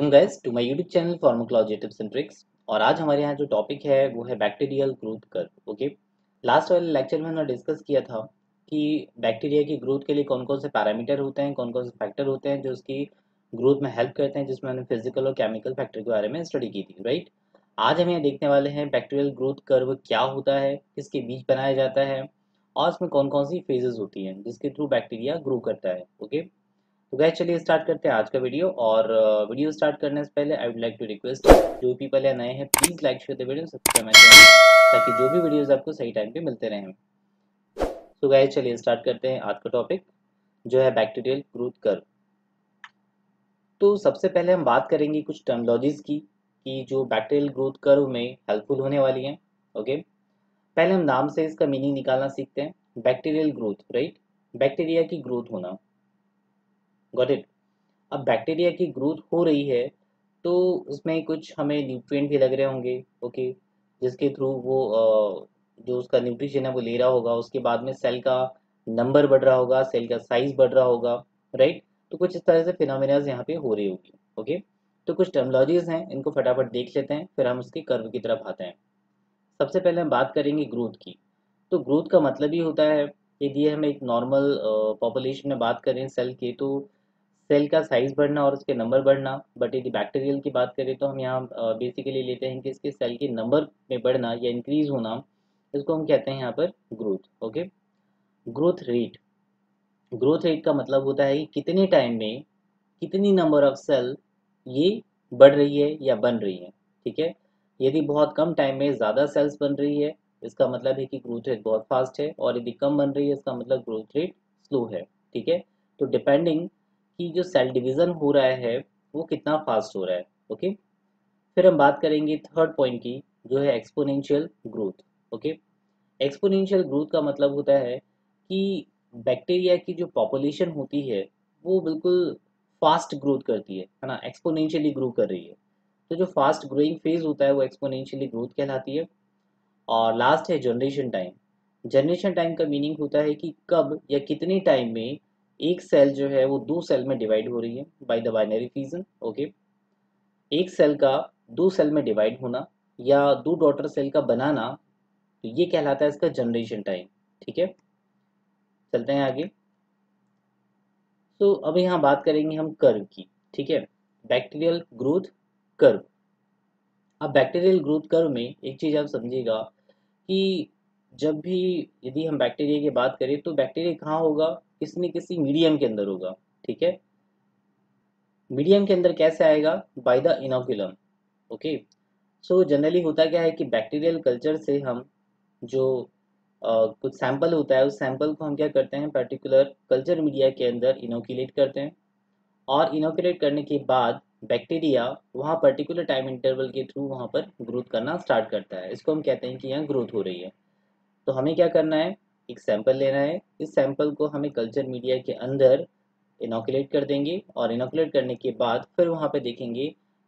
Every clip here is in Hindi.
Welcome guys to my YouTube channel pharmacology tips and tricks. और आज हमारे यहाँ जो टॉपिक है वो है bacterial growth curve. Okay, last वाले लेक्चर में हमने डिस्कस किया था कि बैक्टीरिया की ग्रोथ के लिए कौन कौन से पैरामीटर होते हैं, कौन कौन से फैक्टर होते हैं जो उसकी ग्रोथ में हेल्प करते हैं, जिसमें हमने फिजिकल और केमिकल फैक्टर के बारे में स्टडी की थी, राइट। आज हम यहाँ देखने वाले हैं बैक्टीरियल ग्रोथ कर्व क्या होता है, किसके बीच बनाया जाता है और उसमें कौन कौन सी फेजेस होती हैं जिसके थ्रू बैक्टीरिया ग्रो करता है। ओके, तो गैस चलिए स्टार्ट करते हैं आज का वीडियो। और वीडियो स्टार्ट करने से पहले I would like to request जो पीपल या नए हैं, please like share the video, subscribe my channel, ताकि जो भी वीडियोस आपको सही टाइम पे मिलते रहें। तो गैस चलिए स्टार्ट करते हैं आज का टॉपिक जो है बैक्टीरियल ग्रोथ कर्व। तो सबसे पहले हम बात करेंगे कुछ टर्मिनोलॉजीज की कि जो बैक्टीरियल ग्रोथ कर्व में हेल्पफुल होने वाली हैं। ओके, पहले हम नाम से इसका मीनिंग निकालना सीखते हैं। बैक्टीरियल ग्रोथ, राइट, बैक्टीरिया की ग्रोथ होना। Got it. अब बैक्टीरिया की ग्रोथ हो रही है तो उसमें कुछ हमें न्यूट्रिएंट भी लग रहे होंगे। ओके, जिसके थ्रू वो जो उसका न्यूट्रिशन है वो ले रहा होगा, उसके बाद में सेल का नंबर बढ़ रहा होगा, सेल का साइज बढ़ रहा होगा, राइट। तो कुछ इस तरह से फिनोमिनाज यहाँ पे हो रही होगी। ओके, तो कुछ टर्मिनोलॉजीज हैं, इनको फटाफट देख लेते हैं, फिर हम उसके कर्व की तरफ आते हैं। सबसे पहले हम बात करेंगे ग्रोथ की। तो ग्रोथ का मतलब ही होता है, यदि हम एक नॉर्मल पॉपुलेशन में बात करें सेल की, तो सेल का साइज बढ़ना और उसके नंबर बढ़ना। बट यदि बैक्टीरियल की बात करें तो हम यहाँ बेसिकली लेते हैं कि इसके सेल के नंबर में बढ़ना या इंक्रीज होना, इसको हम कहते हैं यहाँ पर growth. Okay, growth rate, growth rate का मतलब होता है कि कितने टाइम में कितनी नंबर ऑफ सेल ये बढ़ रही है या बन रही है। ठीक है, यदि बहुत कम टाइम में ज़्यादा सेल्स बन रही है इसका मतलब है कि ग्रोथ रेट बहुत फास्ट है, और यदि कम बन रही है इसका मतलब ग्रोथ रेट स्लो है। ठीक है, तो डिपेंडिंग कि जो सेल डिवीज़न हो रहा है वो कितना फास्ट हो रहा है। ओके, फिर हम बात करेंगे थर्ड पॉइंट की जो है exponential growth. Okay, exponential growth का मतलब होता है कि बैक्टीरिया की जो पॉपुलेशन होती है वो बिल्कुल फास्ट ग्रोथ करती है ना, एक्सपोनेंशियली ग्रो कर रही है। तो जो फास्ट ग्रोइंग फेज होता है वो एक्सपोनेंशियली ग्रोथ कहलाती है। और लास्ट है जनरेशन टाइम। जनरेशन टाइम का मीनिंग होता है कि कब या कितने टाइम में एक सेल जो है वो दो सेल में डिवाइड हो रही है by the binary fission. Okay, एक सेल का दो सेल में डिवाइड होना या दो डॉटर सेल का बनाना, तो ये कहलाता है इसका जनरेशन टाइम। ठीक है, चलते हैं आगे। तो अब यहाँ बात करेंगे हम कर्व की। ठीक है, बैक्टीरियल ग्रोथ कर्व। अब बैक्टीरियल ग्रोथ कर्व में एक चीज आप समझिएगा कि जब भी यदि हम बैक्टीरिया की बात करें तो बैक्टीरिया कहाँ होगा, किसी न किसी मीडियम के अंदर होगा। ठीक है, मीडियम के अंदर कैसे आएगा, by the inoculum. Okay, so generally होता क्या है कि बैक्टीरियल कल्चर से हम जो कुछ सैंपल होता है उस सैंपल को हम क्या करते हैं पर्टिकुलर कल्चर मीडिया के अंदर इनोकुलेट करते हैं, और इनोकुलेट करने के बाद बैक्टीरिया वहाँ पर्टिकुलर टाइम इंटरवल के थ्रू वहाँ पर ग्रोथ करना स्टार्ट करता है। इसको हम कहते हैं कि यहाँ ग्रोथ हो रही है। तो हमें क्या करना है, एक सैंपल लेना है, इस सैंपल को हमें कल्चर मीडिया के अंदर इनोकुलेट कर देंगे, और इनोकुलेट करने के बाद फिर वहाँ पे देखेंगे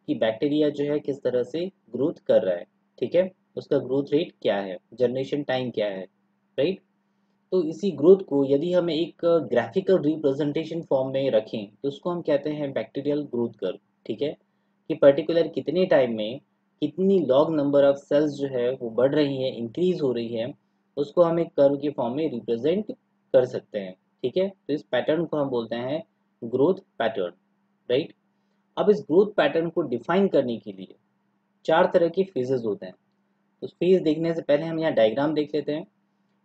कि बैक्टीरिया जो है किस तरह से ग्रोथ कर रहा है। ठीक है, उसका ग्रोथ रेट क्या है, जनरेशन टाइम क्या है, राइट। तो इसी ग्रोथ को यदि हम एक ग्राफिकल रिप्रेजेंटेशन फॉर्म में रखें तो उसको हम कहते हैं बैक्टीरियल ग्रोथ कर्व। ठीक है, कि पर्टिकुलर कितने टाइम में कितनी लॉग नंबर ऑफ सेल्स जो है वो बढ़ रही है, इंक्रीज हो रही है, उसको हम एक कर्व के फॉर्म में रिप्रेजेंट कर सकते हैं। ठीक है, तो इस पैटर्न को हम बोलते हैं ग्रोथ पैटर्न, राइट। अब इस ग्रोथ पैटर्न को डिफाइन करने के लिए चार तरह के फेजेस होते हैं। तो फेज देखने से पहले हम यहाँ डायग्राम देख लेते हैं।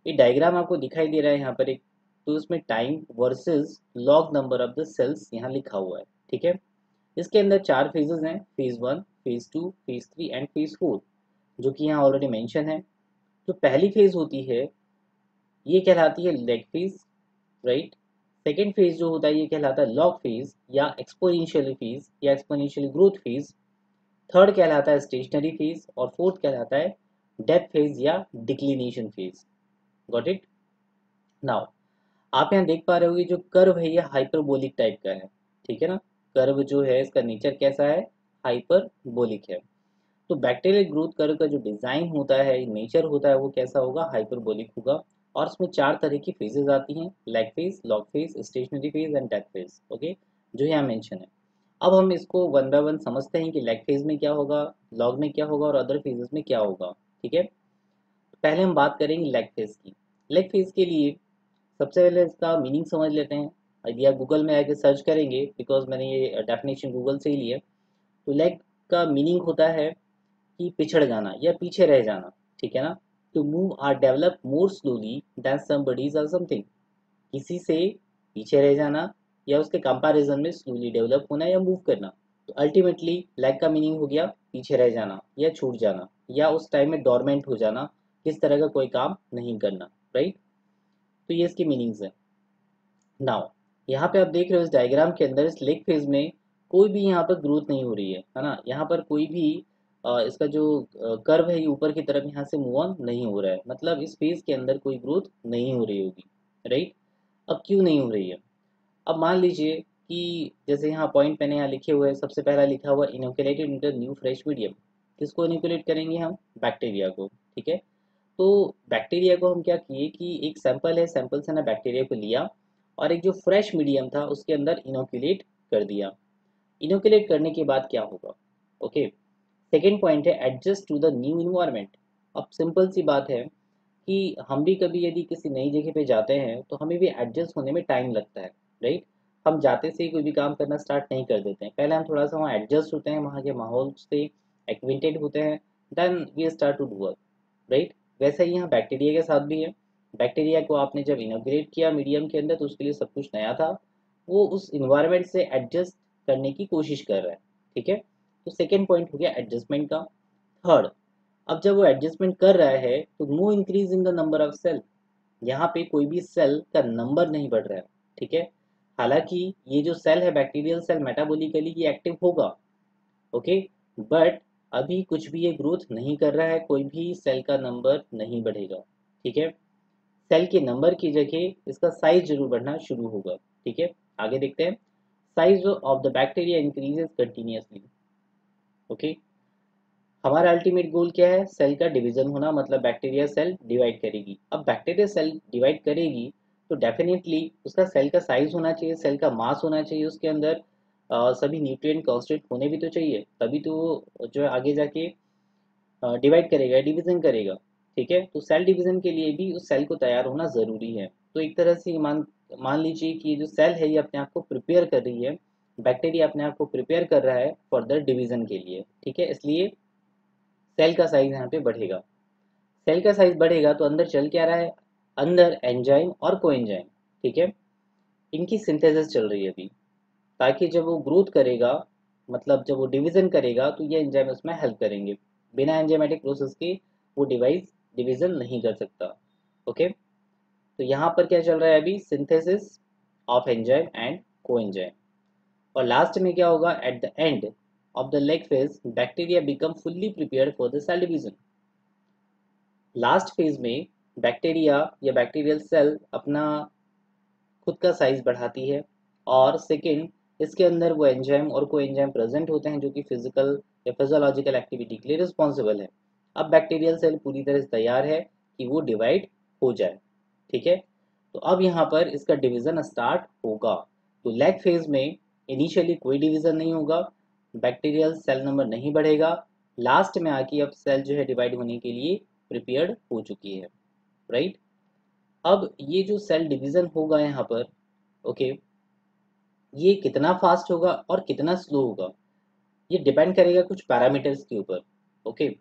ये डायग्राम आपको दिखाई दे रहा है यहाँ पर एक, तो इसमें time versus log number of the cells यहाँ लिखा हुआ है। ठीक है, इसके अंदर चार फेजेस हैं, phase 1, phase 2, phase 3 and phase 4, जो कि यहाँ ऑलरेडी मेंशन है। जो पहली फेज होती है ये कहलाती है lag phase, right. Second phase जो होता है ये कहलाता है लॉग फेज या एक्सपोनेंशियल फेज या एक्सपोनेंशियल ग्रोथ फेज। थर्ड कहलाता है स्टेशनरी फेज, और फोर्थ कहलाता है डेथ फेज या declination phase. Got it. Now आप यहाँ देख पा रहे हो ये जो कर्व है ये हाइपरबोलिक टाइप का है। ठीक है ना, कर्व जो है इसका नेचर कैसा है, हाइपरबोलिक है। तो बैक्टीरियल ग्रोथ कर्व का जो डिजाइन होता है, नेचर होता है, वो कैसा होगा, हाइपरबोलिक होगा। और इसमें चार तरह की फेजेस आती हैं, lag phase, log phase, stationary phase and death phase. Okay, जो यहाँ मेंशन है। अब हम इसको वन बाय वन समझते हैं कि लैग फेज में क्या होगा, लॉग में क्या होगा और अदर फेजेस में क्या होगा। ठीक है, पहले हम बात करेंगे लैग फेज की। लैग फेज के लिए सबसे पहले इसका मीनिंग समझ लेते हैं। यदि आप गूगल में आके सर्च करेंगे, बिकॉज मैंने ये डेफिनेशन गूगल से ही लिया, तो लैग का मीनिंग होता है कि पिछड़ जाना या पीछे रह जाना। ठीक है ना, to move or develop more slowly than somebody's और समथिंग, किसी से पीछे रह जाना या उसके कंपैरिजन में स्लोली डेवलप होना या मूव करना। तो अल्टीमेटली लैग का मीनिंग हो गया पीछे रह जाना या छूट जाना या उस टाइम में डोरमेंट हो जाना, किस तरह का कोई काम नहीं करना। राइट, तो ये इसकी मीनिंग्स है। नाउ यहाँ पे आप देख रहे हो इस डायग्राम के अंदर इस लेग फेज में कोई भी यहाँ पर ग्रोथ नहीं हो रही है ना। यहाँ पर कोई भी इसका जो कर्व है ये ऊपर की तरफ यहाँ से मूव ऑन नहीं हो रहा है, मतलब इस फेज के अंदर कोई ग्रोथ नहीं हो रही होगी। राइट, अब क्यों नहीं हो रही है? अब मान लीजिए कि जैसे यहाँ पॉइंट मैंने यहाँ लिखे हुए हैं, सबसे पहला लिखा हुआ inoculated inter new fresh medium. किसको इनोकुलेट करेंगे हम? बैक्टीरिया को। ठीक है, तो बैक्टीरिया को हम क्या किए कि एक सैंपल है, सैंपल से ना बैक्टीरिया को लिया और एक जो फ्रेश मीडियम था उसके अंदर इनोकुलेट कर दिया। इनोकुलेट करने के बाद क्या होगा? ओके, सेकेंड पॉइंट है adjust to the new environment. अब सिंपल सी बात है कि हम भी कभी यदि किसी नई जगह पे जाते हैं तो हमें भी एडजस्ट होने में टाइम लगता है। राइट, हम जाते से ही कोई भी काम करना स्टार्ट नहीं कर देते हैं, पहले हम थोड़ा सा वहाँ एडजस्ट होते हैं, वहाँ के माहौल से एक्विंटेड होते हैं, then we start to do work. Right, वैसे ही यहाँ बैक्टीरिया के साथ भी है। बैक्टीरिया को आपने जब इनोग्रेट किया मीडियम के अंदर तो उसके लिए सब कुछ नया था, वो उस इन्वायरमेंट से एडजस्ट करने की कोशिश कर रहा है। ठीक है, तो सेकेंड पॉइंट हो गया एडजस्टमेंट का। थर्ड, अब जब वो एडजस्टमेंट कर रहा है तो no increase in the number of cell, यहाँ पे कोई भी सेल का नंबर नहीं बढ़ रहा है। ठीक है, हालांकि ये जो सेल है बैक्टीरियल सेल मेटाबॉलिकली ये एक्टिव होगा। ओके, बट अभी कुछ भी ये ग्रोथ नहीं कर रहा है, कोई भी सेल का नंबर नहीं बढ़ेगा। ठीक है, सेल के नंबर की जगह इसका साइज जरूर बढ़ना शुरू होगा। ठीक है, आगे देखते हैं। Size of the bacteria increases continuously. Okay, हमारा अल्टीमेट गोल क्या है? सेल का डिवीजन होना, मतलब बैक्टीरिया सेल डिवाइड करेगी। अब बैक्टीरिया सेल डिवाइड करेगी तो डेफिनेटली उसका सेल का साइज होना चाहिए, सेल का मास होना चाहिए, उसके अंदर सभी न्यूट्रिएंट कांस्टेंट होने भी तो चाहिए, तभी तो वो जो है आगे जाके डिवाइड करेगा, डिवीजन करेगा। ठीक है, तो सेल डिवीजन के लिए भी उस सेल को तैयार होना ज़रूरी है। तो एक तरह से मान मान लीजिए कि ये जो सेल है ये अपने आप को प्रिपेयर कर रही है, बैक्टीरिया अपने आप को प्रिपेयर कर रहा है फर्दर डिवीजन के लिए। ठीक है, इसलिए सेल का साइज यहाँ पे बढ़ेगा। सेल का साइज बढ़ेगा तो अंदर चल क्या रहा है? अंदर एंजाइम और कोएंजाइम, ठीक है, इनकी सिंथेसिस चल रही है अभी, ताकि जब वो ग्रोथ करेगा, मतलब जब वो डिवीजन करेगा तो ये एंजाइम उसमें हेल्प करेंगे। बिना एंजाइमेटिक प्रोसेस के वो डिवाइस डिवीजन नहीं कर सकता। ओके, तो यहाँ पर क्या चल रहा है अभी? Synthesis of enzyme and coenzyme. और लास्ट में क्या होगा? At the end of the lag phase bacteria become fully prepared for the cell division. Last phase में बैक्टीरिया या बैक्टीरियल सेल अपना खुद का साइज बढ़ाती है और सेकंड इसके अंदर वो एंजाइम और को एंजाइम प्रेजेंट होते हैं जो कि फिजिकल या फिजियोलॉजिकल एक्टिविटी के लिए रिस्पॉन्सिबल है। अब बैक्टीरियल सेल पूरी तरह से तैयार है कि वो डिवाइड हो जाए। ठीक है, तो अब यहाँ पर इसका डिवीजन स्टार्ट होगा। तो लैग फेज में इनिशियली कोई डिवीजन नहीं होगा, बैक्टीरियल सेल नंबर नहीं बढ़ेगा, लास्ट में आके अब सेल जो है डिवाइड होने के लिए प्रिपेयर्ड हो चुकी है। राइट, अब ये जो सेल डिवीजन होगा यहाँ पर, ओके, ये कितना फास्ट होगा और कितना स्लो होगा ये डिपेंड करेगा कुछ पैरामीटर्स के ऊपर। ओके,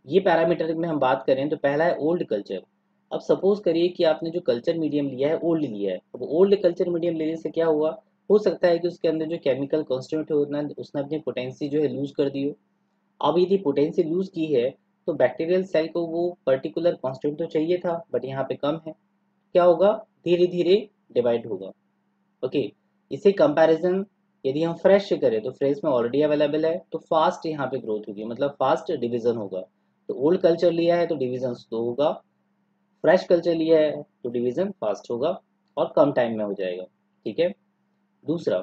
ये पैरामीटर में हम बात करें तो पहला है ओल्ड कल्चर। अब सपोज करिए कि आपने जो कल्चर मीडियम लिया है ओल्ड लिया है, अब ओल्ड कल्चर मीडियम लेने से क्या हुआ? हो सकता है कि उसके अंदर जो केमिकल कॉन्स्टिट्यूट है उसने अपनी पोटेंसी जो है लूज कर दी हो। अब यदि पोटेंसी लूज की है तो बैक्टीरियल सेल को वो पर्टिकुलर कॉन्स्टिट्यूट तो चाहिए था बट यहाँ पे कम है, क्या होगा? धीरे धीरे डिवाइड होगा। ओके, इसी कंपैरिजन यदि हम फ्रेश से करें तो फ्रेश में ऑलरेडी अवेलेबल है तो फास्ट यहाँ पे ग्रोथ होगी, मतलब फास्ट डिवीजन होगा। तो ओल्ड कल्चर लिया है तो डिवीजन स्लो होगा, फ्रेश कल्चर लिया है तो डिवीजन फास्ट होगा और कम टाइम में हो जाएगा। ठीक है, दूसरा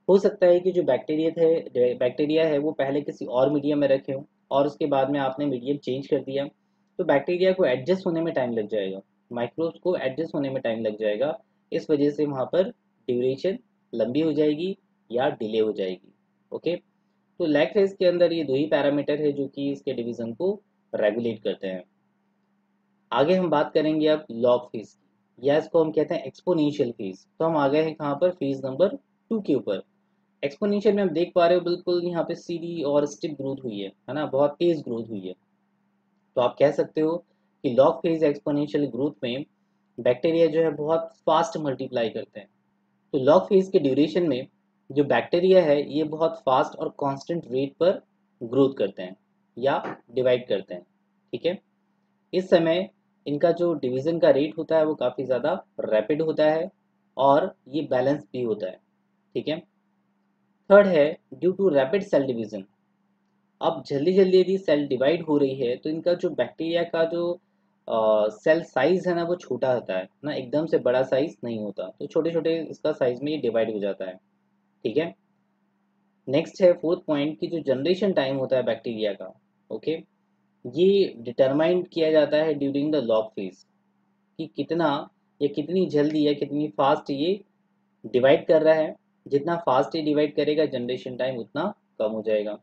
हो सकता है कि जो बैक्टीरिया है वो पहले किसी और मीडियम में रखे हो और उसके बाद में आपने मीडियम चेंज कर दिया, तो बैक्टीरिया को एडजस्ट होने में टाइम लग जाएगा, माइक्रोब्स को एडजस्ट होने में टाइम लग जाएगा। इस वजह से वहाँ पर ड्यूरेशन लंबी हो जाएगी या डिले हो जाएगी। ओके, तो लैग फेज के अंदर ये दो ही पैरामीटर है जो कि इसके डिवीजन को रेगुलेट करते हैं। आगे हम बात करेंगे अब लॉग फेज की, या इसको हम कहते हैं एक्सपोनेंशियल फेज। तो हम आ गए हैं कहाँ पर, फेज नंबर 2 के ऊपर। एक्सपोनेंशियल में हम देख पा रहे हो बिल्कुल यहाँ पे सीधी और स्टिप ग्रोथ हुई है ना, बहुत तेज ग्रोथ हुई है। तो आप कह सकते हो कि लॉग फेज एक्सपोनेंशियल ग्रोथ में बैक्टीरिया जो है बहुत फास्ट मल्टीप्लाई करते हैं। तो लॉग फेज के ड्यूरेशन में जो बैक्टीरिया है ये बहुत फास्ट और कांस्टेंट रेट पर ग्रोथ करते हैं या डिवाइड करते हैं। ठीक है, इस समय इनका जो डिवीजन का रेट होता है वो काफ़ी ज़्यादा रैपिड होता है और ये बैलेंस भी होता है। ठीक है, थर्ड है due to rapid cell division. अब जल्दी जल्दी यदि सेल डिवाइड हो रही है तो इनका जो बैक्टीरिया का जो सेल साइज है ना वो छोटा होता है ना, एकदम से बड़ा साइज नहीं होता, तो छोटे छोटे इसका साइज में ये डिवाइड हो जाता है। ठीक है, नेक्स्ट है फोर्थ पॉइंट की जो जनरेशन टाइम होता है बैक्टीरिया का। ओके, ये डिटरमाइन किया जाता है ड्यूरिंग द लॉग फेज कि कितना या कितनी जल्दी या कितनी फास्ट ये डिवाइड कर रहा है। जितना फास्ट ये डिवाइड करेगा जनरेशन टाइम उतना कम हो जाएगा।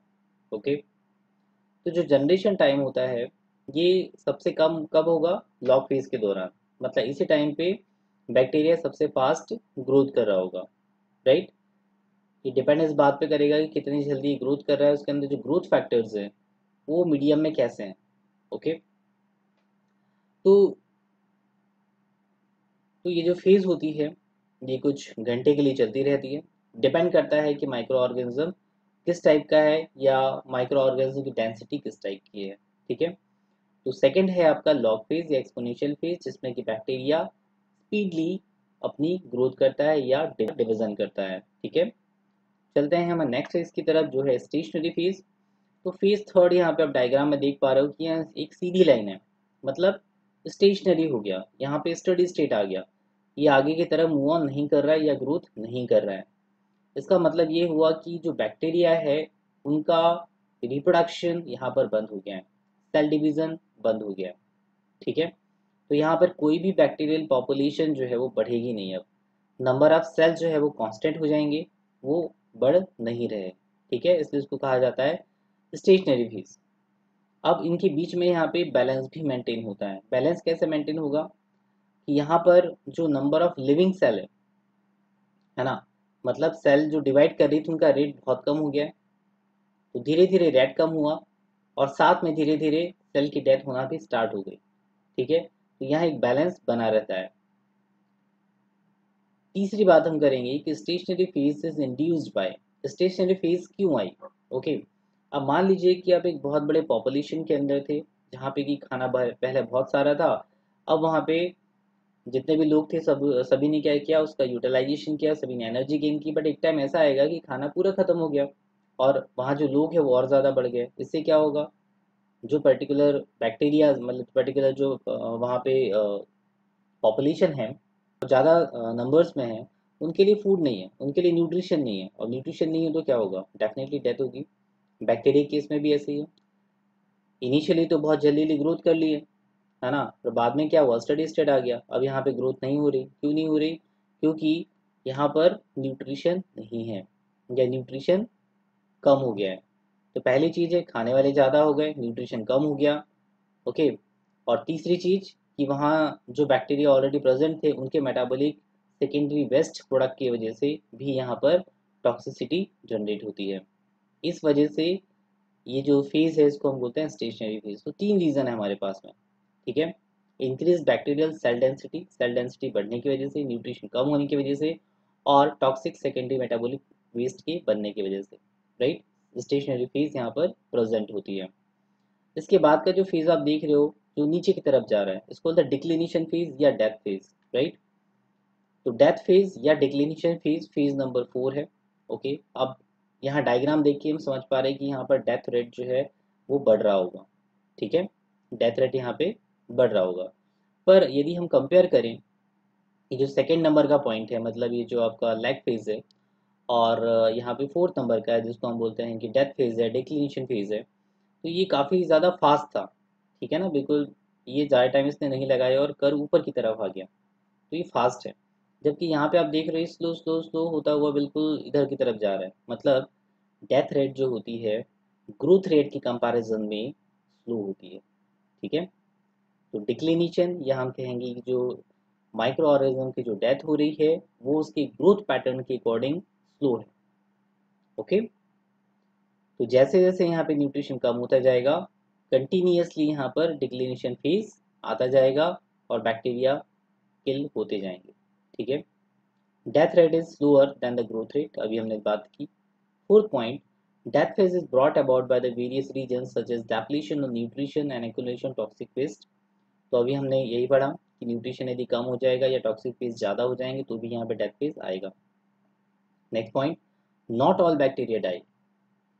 ओके, तो जो जनरेशन टाइम होता है ये सबसे कम कब होगा, लॉग फेज के दौरान, मतलब इसी टाइम पे बैक्टीरिया सबसे फास्ट ग्रोथ कर रहा होगा। राइट, ये डिपेंड इस बात पे करेगा कि कितनी जल्दी ग्रोथ कर रहा है, उसके अंदर जो ग्रोथ फैक्टर्स हैं वो मीडियम में कैसे हैं। ओके, तो ये जो फेज होती है ये कुछ घंटे के लिए चलती रहती है। डिपेंड करता है कि माइक्रो ऑर्गेनिज्म किस टाइप का है या माइक्रो ऑर्गेनिज्म की डेंसिटी किस टाइप की है। ठीक है, तो सेकंड है आपका लॉग फेज या एक्सपोनेंशियल फेज, जिसमें कि बैक्टीरिया स्पीडली अपनी ग्रोथ करता है या डिवीजन करता है। ठीक है, चलते हैं हम नेक्स्ट फेज की तरफ जो है स्टेशनरी फेज। तो फेज थर्ड यहाँ पे आप डायग्राम में देख पा रहे हो कि यहाँ एक सीधी लाइन है, मतलब स्टेशनरी हो गया, यहाँ पे स्टडी स्टेट आ गया, ये आगे की तरफ मूव ऑन नहीं कर रहा है या ग्रोथ नहीं कर रहा है। इसका मतलब ये हुआ कि जो बैक्टीरिया है उनका रिप्रोडक्शन यहाँ पर बंद हो गया है, सेल डिवीजन बंद हो गया है। ठीक है, तो यहाँ पर कोई भी बैक्टीरियल पॉपुलेशन जो है वो बढ़ेगी नहीं। अब नंबर ऑफ सेल जो है वो कांस्टेंट हो जाएंगे, वो बढ़ नहीं रहे। ठीक है, इसलिए इसको कहा जाता है स्टेशनरी फेज। अब इनके बीच में यहाँ पे बैलेंस भी मेंटेन होता है। बैलेंस कैसे मेंटेन होगा कि यहाँ पर जो नंबर ऑफ लिविंग सेल है ना, मतलब सेल जो डिवाइड कर रही थी उनका रेट बहुत कम हो गया है, तो धीरे धीरे रेट कम हुआ और साथ में धीरे धीरे सेल की डेथ होना भी स्टार्ट हो गई। ठीक है, तो यहाँ एक बैलेंस बना रहता है। तीसरी बात हम करेंगे कि stationary phase is induced by, stationary phase क्यों आई। ओके, अब मान लीजिए कि आप एक बहुत बड़े पॉपुलेशन के अंदर थे जहाँ पे कि खाना पहले बहुत सारा था। अब वहाँ पे जितने भी लोग थे सभी ने क्या किया, उसका यूटिलाइजेशन किया, सभी ने एनर्जी गेन की, बट एक टाइम ऐसा आएगा कि खाना पूरा खत्म हो गया और वहाँ जो लोग हैं वो और ज़्यादा बढ़ गए। इससे क्या होगा, जो पर्टिकुलर बैक्टीरिया मतलब पर्टिकुलर जो वहाँ पे पॉपुलेशन है ज़्यादा नंबर्स में है, उनके लिए फूड नहीं है, उनके लिए न्यूट्रिशन नहीं है, और न्यूट्रिशन नहीं है तो क्या होगा, डेफिनेटली डेथ होगी। बैक्टीरिया केस में भी ऐसे ही है, इनिशियली तो बहुत जल्दी ग्रोथ कर लिए है ना, पर बाद में क्या हुआ, स्टडी स्टेट आ गया। अब यहाँ पे ग्रोथ नहीं हो रही, क्यों नहीं हो रही, क्योंकि यहाँ पर न्यूट्रिशन नहीं है या न्यूट्रिशन कम हो गया है। तो पहली चीज़ है खाने वाले ज़्यादा हो गए, न्यूट्रिशन कम हो गया। ओके, और तीसरी चीज़ कि वहाँ जो बैक्टीरिया ऑलरेडी प्रेजेंट थे उनके मेटाबॉलिक सेकेंडरी वेस्ट प्रोडक्ट की वजह से भी यहाँ पर टॉक्सिसिटी जनरेट होती है। इस वजह से ये जो फेज है इसको हम बोलते हैं स्टेशनरी फेज। तो तीन रीज़न है हमारे पास में। ठीक है, increase bacterial cell density, cell density बढ़ने की वजह से, न्यूट्रिशन कम होने की वजह से, और टॉक्सिक सेकेंडरी मेटाबॉलिक वेस्ट के बनने की वजह से। राइट, स्टेशनरी फेज यहाँ पर प्रेजेंट होती है। इसके बाद का जो फेज आप देख रहे हो जो नीचे की तरफ जा रहा है इसको बोलते हैं डिक्लिनेशन फेज या डेथ फेज। राइट, तो डेथ फेज या डिक्लिनेशन फेज फेज नंबर 4 है। ओके, अब यहाँ डायग्राम देख के हम समझ पा रहे हैं कि यहाँ पर डेथ रेट जो है वो बढ़ रहा होगा। ठीक है, डेथ रेट यहाँ पे बढ़ रहा होगा। पर यदि हम कंपेयर करें ये जो सेकेंड नंबर का पॉइंट है, मतलब ये जो आपका लैग फेज है, और यहाँ पे फोर्थ नंबर का है जिसको हम बोलते हैं कि डेथ फेज है, डिक्लिनेशन फेज है, तो ये काफ़ी ज़्यादा फास्ट था। ठीक है ना, बिल्कुल ये ज़्यादा टाइम इसने नहीं लगाया और कर्व ऊपर की तरफ आ गया, तो ये फास्ट है। जबकि यहाँ पे आप देख रहे हैं स्लो स्लो स्लो होता हुआ बिल्कुल इधर की तरफ जा रहा है, मतलब डेथ रेट जो होती है ग्रोथ रेट की कंपैरिजन में स्लो होती है। ठीक है, तो डिक्लिनेशन या हम कहेंगे कि जो माइक्रो ऑर्गेनिज्म की जो डेथ हो रही है वो उसकी ग्रोथ पैटर्न के अकॉर्डिंग स्लो है। ओके, तो जैसे जैसे यहाँ पे न्यूट्रिशन कम होता जाएगा कंटिन्यूअसली यहाँ पर डिक्लिनेशन फेज आता जाएगा और बैक्टीरिया किल होते जाएंगे। ठीक है, death rate is slower then the growth rate, अभी हमने बात की। Fourth point, death phase is brought about by the various regions such as depletion of nutrition and accumulation toxic waste। तो अभी हमने यही पढ़ा कि न्यूट्रिशन यदि कम हो जाएगा या टॉक्सिक वेस्ट ज़्यादा हो जाएंगे तो भी यहाँ पे डेथ फेज आएगा। Next point, not all bacteria die.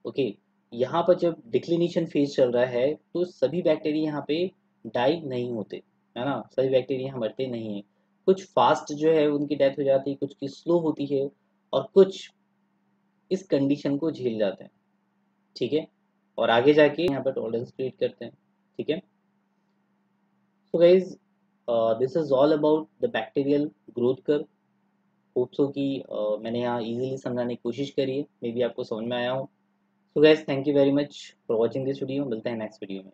Okay, यहाँ पर जब डिक्लिनेशन फेज चल रहा है तो सभी बैक्टीरिया यहाँ पे डाई नहीं होते, है ना, सभी बैक्टीरिया यहाँ मरते नहीं है। कुछ फास्ट जो है उनकी डेथ हो जाती है, कुछ की स्लो होती है और कुछ इस कंडीशन को झेल जाते हैं। ठीक है, और आगे जाके यहाँ पर टॉलरेंस क्रिएट करते हैं। ठीक है, so guys this is all about the bacterial growth curve. Hope so कि मैंने यहाँ इजीली समझाने की कोशिश करी है, मे बी आपको समझ में आया हो। So guys thank you very much for watching this video, मिलते हैं नेक्स्ट वीडियो में।